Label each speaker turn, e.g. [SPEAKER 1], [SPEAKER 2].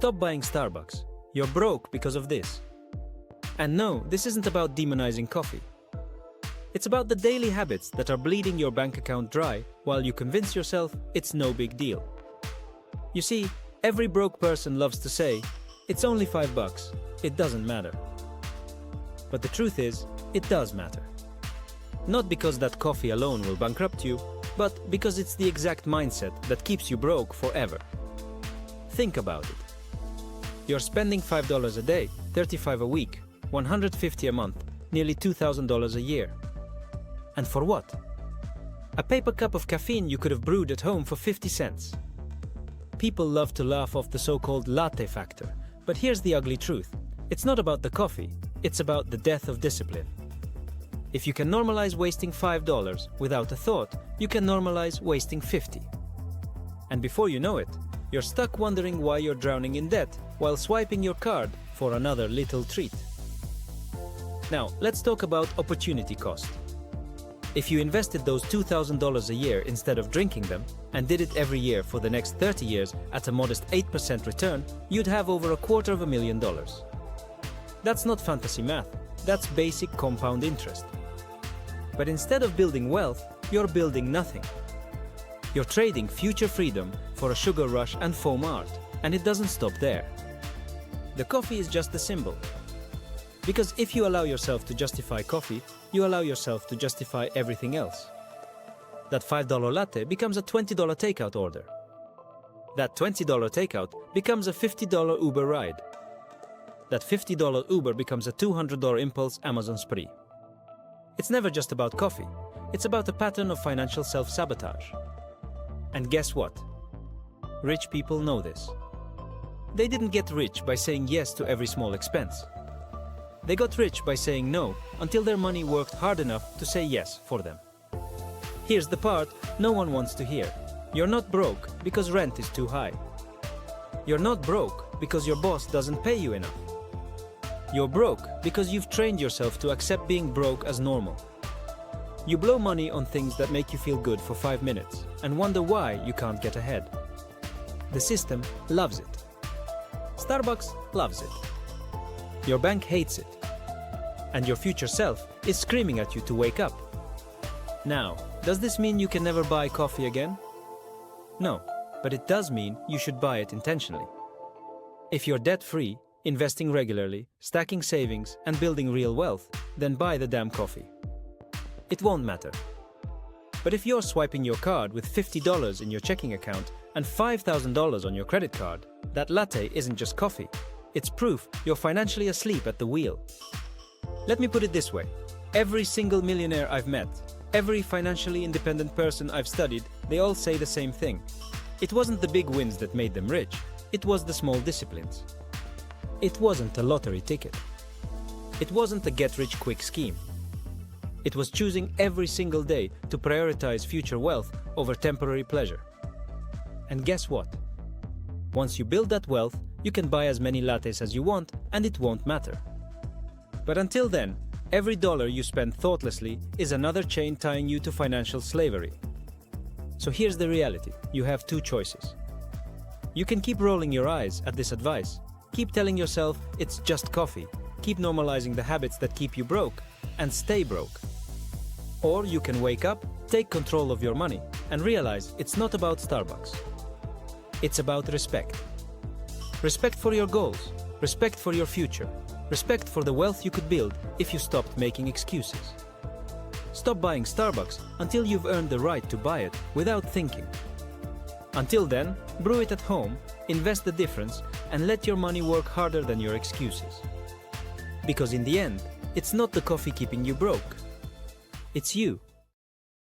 [SPEAKER 1] Stop buying Starbucks. You're broke because of this. And no, this isn't about demonizing coffee. It's about the daily habits that are bleeding your bank account dry while you convince yourself it's no big deal. You see, every broke person loves to say, it's only $5, it doesn't matter. But the truth is, it does matter. Not because that coffee alone will bankrupt you, but because it's the exact mindset that keeps you broke forever. Think about it. You're spending $5 a day, $35 a week, $150 a month, nearly $2,000 a year. And for what? A paper cup of caffeine you could have brewed at home for 50 cents. People love to laugh off the so-called latte factor, but here's the ugly truth. It's not about the coffee, it's about the death of discipline. If you can normalize wasting $5 without a thought, you can normalize wasting 50. And before you know it, you're stuck wondering why you're drowning in debt while swiping your card for another little treat. Now, let's talk about opportunity cost. If you invested those $2,000 a year instead of drinking them, and did it every year for the next 30 years at a modest 8% return, you'd have over $250,000. That's not fantasy math, that's basic compound interest. But instead of building wealth, you're building nothing. You're trading future freedom for a sugar rush and foam art, and it doesn't stop there. The coffee is just the symbol. Because if you allow yourself to justify coffee, you allow yourself to justify everything else. That $5 latte becomes a $20 takeout order. That $20 takeout becomes a $50 Uber ride. That $50 Uber becomes a $200 impulse Amazon spree. It's never just about coffee. It's about a pattern of financial self-sabotage. And guess what? Rich people know this. They didn't get rich by saying yes to every small expense. They got rich by saying no until their money worked hard enough to say yes for them. Here's the part no one wants to hear. You're not broke because rent is too high. You're not broke because your boss doesn't pay you enough. You're broke because you've trained yourself to accept being broke as normal. You blow money on things that make you feel good for 5 minutes and wonder why you can't get ahead. The system loves it. Starbucks loves it. Your bank hates it. And your future self is screaming at you to wake up. Now, does this mean you can never buy coffee again? No, but it does mean you should buy it intentionally. If you're debt-free, investing regularly, stacking savings, and building real wealth, then buy the damn coffee. It won't matter. But if you're swiping your card with $50 in your checking account and $5,000 on your credit card, that latte isn't just coffee. It's proof you're financially asleep at the wheel. Let me put it this way. Every single millionaire I've met, every financially independent person I've studied, they all say the same thing. It wasn't the big wins that made them rich. It was the small disciplines. It wasn't a lottery ticket. It wasn't a get-rich-quick scheme. It was choosing every single day to prioritize future wealth over temporary pleasure. And guess what? Once you build that wealth, you can buy as many lattes as you want and it won't matter. But until then, every dollar you spend thoughtlessly is another chain tying you to financial slavery. So here's the reality. You have two choices. You can keep rolling your eyes at this advice. Keep telling yourself it's just coffee. Keep normalizing the habits that keep you broke and stay broke. Or you can wake up, take control of your money and realize it's not about Starbucks. It's about respect. Respect for your goals, respect for your future, respect for the wealth you could build if you stopped making excuses. Stop buying Starbucks until you've earned the right to buy it without thinking. Until then, brew it at home, invest the difference, and let your money work harder than your excuses. Because in the end, it's not the coffee keeping you broke. It's you.